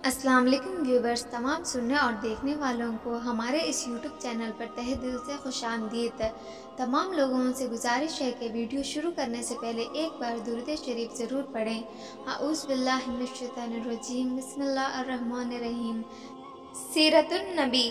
السلام علیکم ویورز، تمام سننے اور دیکھنے والوں کو ہمارے اس یوٹیوب چینل پر تہہ دل سے خوش آمدید۔ تمام لوگوں سے گزارش ہے کہ ویڈیو شروع کرنے سے پہلے ایک بار درود شریف ضرور پڑھیں۔ اعوذ باللہ من الشیطان الرجیم، بسم اللہ الرحمن الرحیم۔ سیرت النبی،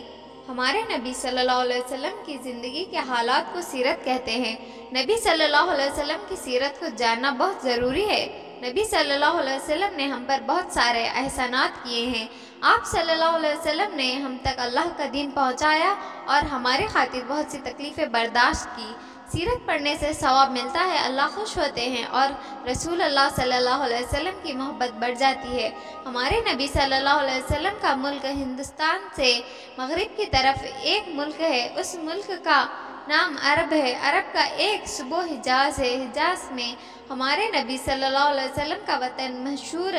ہمارے نبی صلی اللہ علیہ وسلم کی زندگی کے حالات کو سیرت کہتے ہیں۔ نبی صلی اللہ علیہ وسلم کی سیرت کو جاننا بہت ضروری ہے۔ نبی صلی اللہ علیہ وسلم نے ہم پر بہت سارے احسانات کیے ہیں۔ آپ صلی اللہ علیہ وسلم نے ہم تک اللہ کا دین پہنچایا اور ہمارے خاطر بہت سی تکلیفیں برداشت کی۔ سیرت پڑھنے سے ثواب ملتا ہے، اللہ خوش ہوتے ہیں اور رسول اللہ صلی اللہ علیہ وسلم کی محبت بڑھ جاتی ہے۔ ہمارے نبی صلی اللہ علیہ وسلم کا ملک ہندوستان سے مغرب کی طرف ایک ملک ہے، اس ملک کا نام عرب ہے۔ عرب کا ایک صوبہ حجاز ہے۔ حجاز میں ہمارے نبی صلی اللہ علیہ وسلم کا وطن مشہور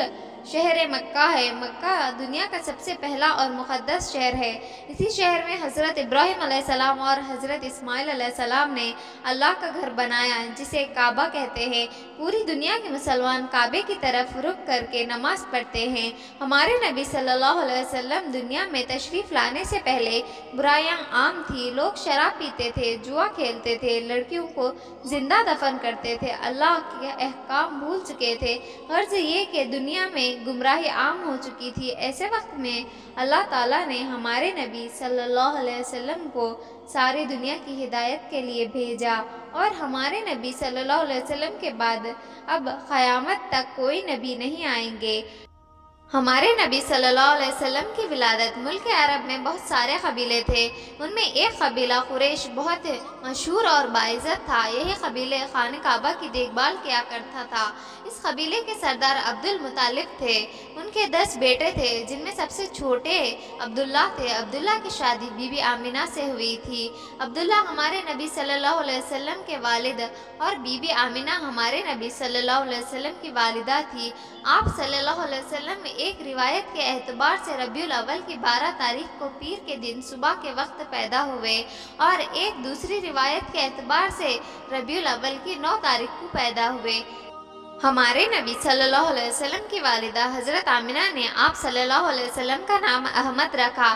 شہر مکہ ہے۔ مکہ دنیا کا سب سے پہلا اور مقدس شہر ہے۔ اسی شہر میں حضرت ابراہیم علیہ السلام اور حضرت اسماعیل علیہ السلام نے اللہ کا گھر بنایا، جسے کعبہ کہتے ہیں۔ پوری دنیا کے مسلمان کعبے کی طرف رخ کر کے نماز پڑھتے ہیں۔ ہمارے نبی صلی اللہ علیہ وسلم دنیا میں تشریف لانے سے پہلے برائیاں عام تھی۔ لوگ شراب پیتے تھے، جوا کھیلتے تھے، لڑکیوں کو زندہ دفن کرتے تھے، اللہ کے احکام بھول چکے تھے۔ غرض یہ کہ دنیا میں گمراہی عام ہو چکی تھی۔ ایسے وقت میں اللہ تعالیٰ نے ہمارے نبی صلی اللہ علیہ وسلم کو ساری دنیا کی ہدایت کے لیے بھیجا، اور ہمارے نبی صلی اللہ علیہ وسلم کے بعد اب قیامت تک کوئی نبی نہیں آئیں گے۔ ہمارے نبی صلی اللہ علیہ وسلم کی ولادت ملک عرب میں بہت سارے قبیلے تھے۔ ان میں ایک قبیلہ قریش بہت مشہور اور باعزت تھا۔ یہی قبیلے خانہ کعبہ کی دیکھ بھال کیا کرتا تھا۔ اس قبیلے کے سردار عبد المطلب تھے۔ ان کے 10 بیٹے تھے، جن میں سب سے چھوٹے عبداللہ تھے۔ عبداللہ کی شادی بی بی آمنہ سے ہوئی تھی۔ عبداللہ ہمارے نبی صلی اللہ علیہ وسلم کے والد اور بی بی آمنہ ہمارے نبی صلی اللہ علیہ وسلم کی والدہ تھی۔ آپ صلی اللہ علیہ وسلم ایک روایت کے اعتبار سے ربیع الاول کی 12 تاریخ کو پیر کے دن صبح کے وقت پیدا ہوئے، اور ایک دوسری روایت کے اعتبار سے ربیع الاول کی 9 تاریخ کو پیدا ہوئے۔ ہمارے نبی صلی اللہ علیہ وسلم کی والدہ حضرت آمنہ نے آپ صلی اللہ علیہ وسلم کا نام احمد رکھا۔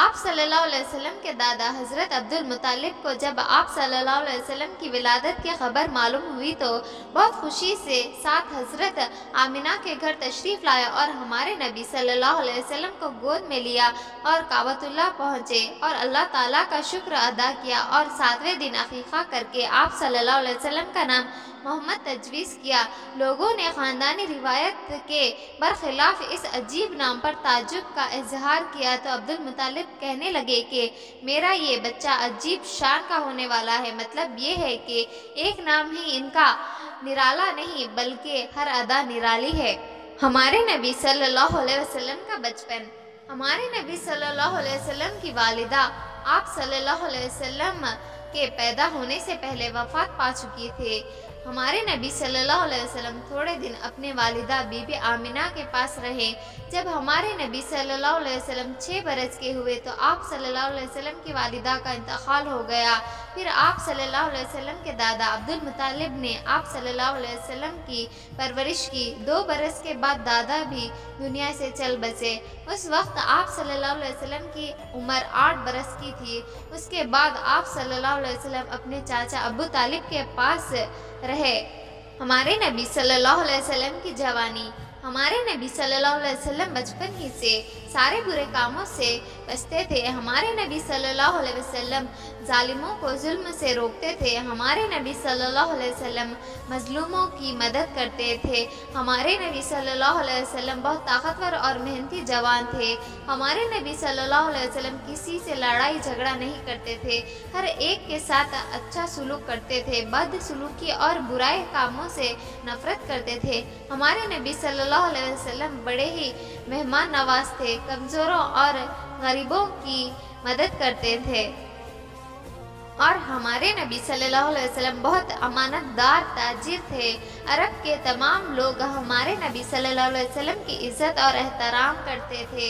آپ صلی اللہ علیہ وسلم کے دادا حضرت عبد المطلب کو جب آپ صلی اللہ علیہ وسلم کی ولادت کی خبر معلوم ہوئی تو بہت خوشی سے ساتھ حضرت آمنہ کے گھر تشریف لایا اور ہمارے نبی صلی اللہ علیہ وسلم کو گود میں لیا اور کعبۃ اللہ پہنچے اور اللہ تعالیٰ کا شکر ادا کیا، اور 7ویں دن عقیقہ کر کے آپ صلی اللہ علیہ وسلم کا نام محمد تجویز کیا۔ لوگوں نے خاندانی روایت کے برخلاف اس عجیب نام پر تعجب کا اظہار کیا تو عبد المطلب کہنے لگے کہ میرا یہ بچہ عجیب شان کا ہونے والا ہے۔ مطلب یہ ہے کہ ایک نام ہی ان کا نرالا نہیں بلکہ ہر ادا نرالی ہے۔ ہمارے نبی صلی اللہ علیہ وسلم کا بچپن۔ ہمارے نبی صلی اللہ علیہ وسلم کی والدہ آپ صلی اللہ علیہ وسلم کے پیدا ہونے سے پہلے وفات پا چکی تھے۔ ہمارے نبی صلی اللہ علیہ وسلم تھوڑے دن اپنے والدہ بی بی آمنہ کے پاس رہے۔ جب ہمارے نبی صلی اللہ علیہ وسلم 6 برس کے ہوئے تو آپ صلی اللہ علیہ وسلم کی والدہ کا انتقال ہو گیا۔ پھر آپ صلی اللہ علیہ وسلم کے دادا عبد المطلب نے آپ صلی اللہ علیہ وسلم کی پرورش کی۔ 2 برس کے بعد دادا بھی دنیا سے چل بسے۔ اس وقت آپ صلی اللہ علیہ وسلم کی عمر 8 برس کی تھی۔ اس کے بعد آپ صلی اللہ علیہ وسلم اپنے چاچا ابو طالب کے پاس رہے۔ ہمارے نبی صلی اللہ علیہ وسلم کی جوانی۔ ہمارے نبی صلی اللہ علیہ وسلم بچپن ہی سے سارے برے کاموں سے بچتے تھے۔ ہمارے نبی صلی اللہ علیہ وسلم ظالموں کو ظلم سے روکتے تھے۔ ہمارے نبی صلی اللہ علیہ وسلم مظلوموں کی مدد کرتے تھے۔ ہمارے نبی صلی اللہ علیہ وسلم بہت طاقتور اور محنتی جوان تھے۔ ہمارے نبی صلی اللہ علیہ وسلم کسی سے لڑائی جھگڑا نہیں کرتے تھے، ہر ایک کے ساتھ اچھا سلوک کرتے تھے، بد سلوکی اور برائے کاموں سے نفرت کرتے تھے۔ ہمارے نبی صلی اللہ علیہ وسلم بڑے ہی مہمان نواز تھے، کمزوروں اور غریبوں کی مدد کرتے تھے، اور ہمارے نبی صلی اللہ علیہ وسلم بہت امانت دار تاجر تھے۔ عرب کے تمام لوگ ہمارے نبی صلی اللہ علیہ وسلم کی عزت اور احترام کرتے تھے۔